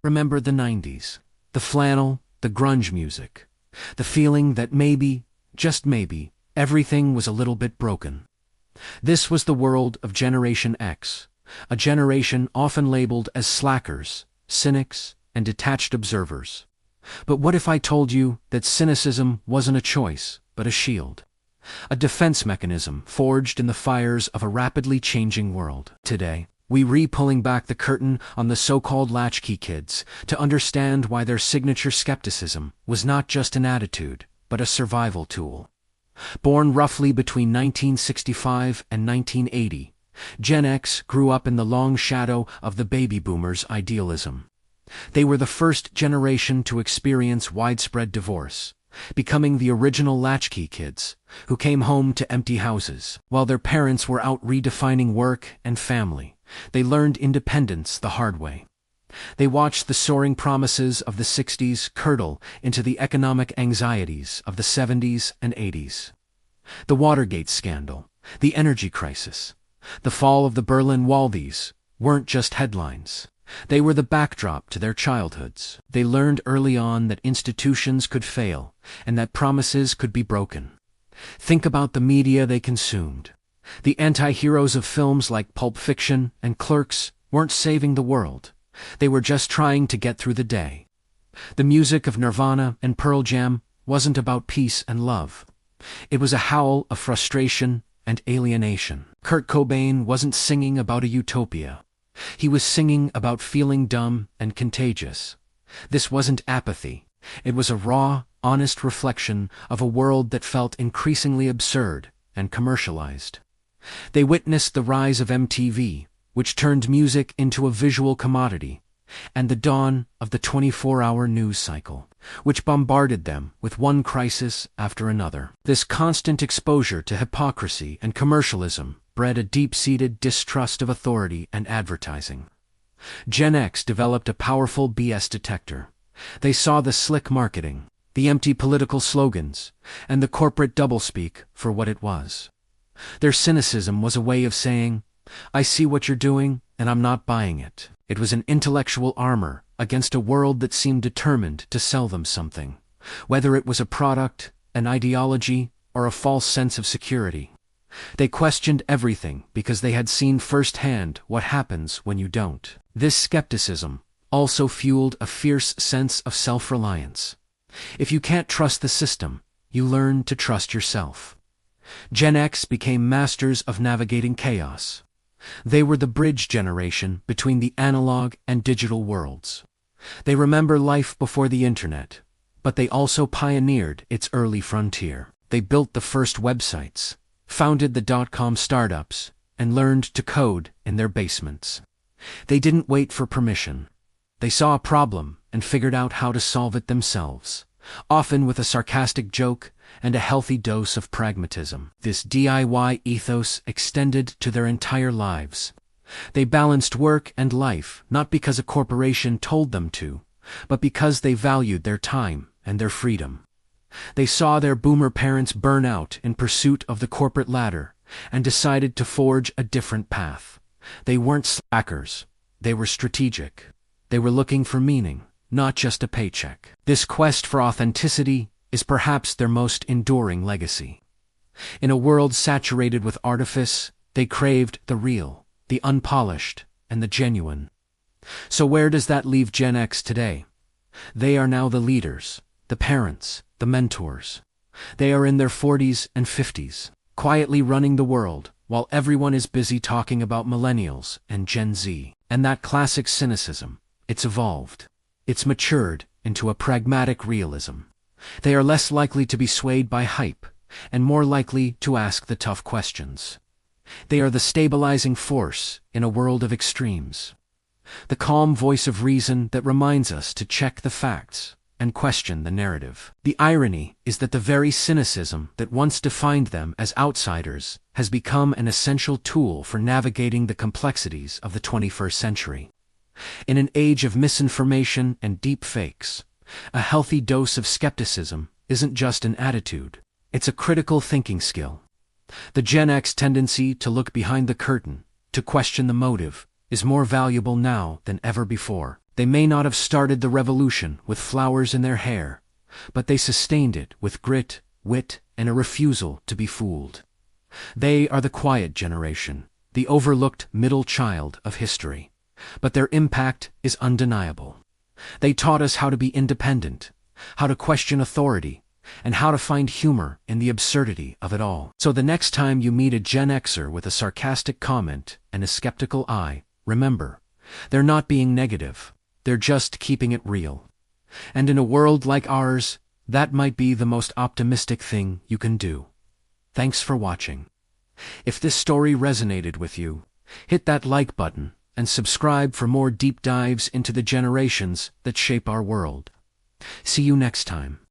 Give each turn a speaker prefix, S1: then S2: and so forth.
S1: Remember the 90s. The flannel, the grunge music. The feeling that maybe, just maybe, everything was a little bit broken. This was the world of Generation X, a generation often labeled as slackers, cynics, and detached observers. But what if I told you that cynicism wasn't a choice, but a shield? A defense mechanism forged in the fires of a rapidly changing world. Today, we pulling back the curtain on the so-called latchkey kids to understand why their signature skepticism was not just an attitude, but a survival tool. Born roughly between 1965 and 1980, Gen X grew up in the long shadow of the baby boomers' idealism. They were the first generation to experience widespread divorce, becoming the original latchkey kids, who came home to empty houses. While their parents were out redefining work and family, they learned independence the hard way. They watched the soaring promises of the 60s curdle into the economic anxieties of the 70s and 80s. The Watergate scandal, the energy crisis, the fall of the Berlin Wall, these weren't just headlines. They were the backdrop to their childhoods. They learned early on that institutions could fail and that promises could be broken. Think about the media they consumed. The anti-heroes of films like Pulp Fiction and Clerks weren't saving the world. They were just trying to get through the day. The music of Nirvana and Pearl Jam wasn't about peace and love. It was a howl of frustration and alienation. Kurt Cobain wasn't singing about a utopia. He was singing about feeling dumb and contagious. This wasn't apathy. It was a raw, honest reflection of a world that felt increasingly absurd and commercialized. They witnessed the rise of MTV, which turned music into a visual commodity, and the dawn of the 24-hour news cycle, which bombarded them with one crisis after another. This constant exposure to hypocrisy and commercialism bred a deep-seated distrust of authority and advertising. Gen X developed a powerful BS detector. They saw the slick marketing, the empty political slogans, and the corporate doublespeak for what it was. Their cynicism was a way of saying, "I see what you're doing, and I'm not buying it." It was an intellectual armor against a world that seemed determined to sell them something, whether it was a product, an ideology, or a false sense of security. They questioned everything because they had seen firsthand what happens when you don't. This skepticism also fueled a fierce sense of self-reliance. If you can't trust the system, you learn to trust yourself. Gen X became masters of navigating chaos. They were the bridge generation between the analog and digital worlds. They remember life before the internet, but they also pioneered its early frontier. They built the first websites, founded the dot-com startups, and learned to code in their basements. They didn't wait for permission. They saw a problem and figured out how to solve it themselves, often with a sarcastic joke and a healthy dose of pragmatism. This DIY ethos extended to their entire lives. They balanced work and life not because a corporation told them to, but because they valued their time and their freedom. They saw their boomer parents burn out in pursuit of the corporate ladder and decided to forge a different path. They weren't slackers. They were strategic. They were looking for meaning, not just a paycheck. This quest for authenticity is perhaps their most enduring legacy. In a world saturated with artifice, they craved the real, the unpolished, and the genuine. So where does that leave Gen X today? They are now the leaders, the parents, the mentors. They are in their 40s and 50s, quietly running the world, while everyone is busy talking about millennials and Gen Z. And that classic cynicism, it's evolved. It's matured into a pragmatic realism. They are less likely to be swayed by hype, and more likely to ask the tough questions. They are the stabilizing force in a world of extremes. The calm voice of reason that reminds us to check the facts and question the narrative. The irony is that the very cynicism that once defined them as outsiders has become an essential tool for navigating the complexities of the 21st century. In an age of misinformation and deep fakes, a healthy dose of skepticism isn't just an attitude, it's a critical thinking skill. The Gen X tendency to look behind the curtain, to question the motive, is more valuable now than ever before. They may not have started the revolution with flowers in their hair, but they sustained it with grit, wit, and a refusal to be fooled. They are the quiet generation, the overlooked middle child of history. But their impact is undeniable. They taught us how to be independent, how to question authority, and how to find humor in the absurdity of it all. So the next time you meet a Gen Xer with a sarcastic comment and a skeptical eye, remember, they're not being negative, they're just keeping it real. And in a world like ours, that might be the most optimistic thing you can do. Thanks for watching. If this story resonated with you, hit that like button and subscribe for more deep dives into the generations that shape our world. See you next time.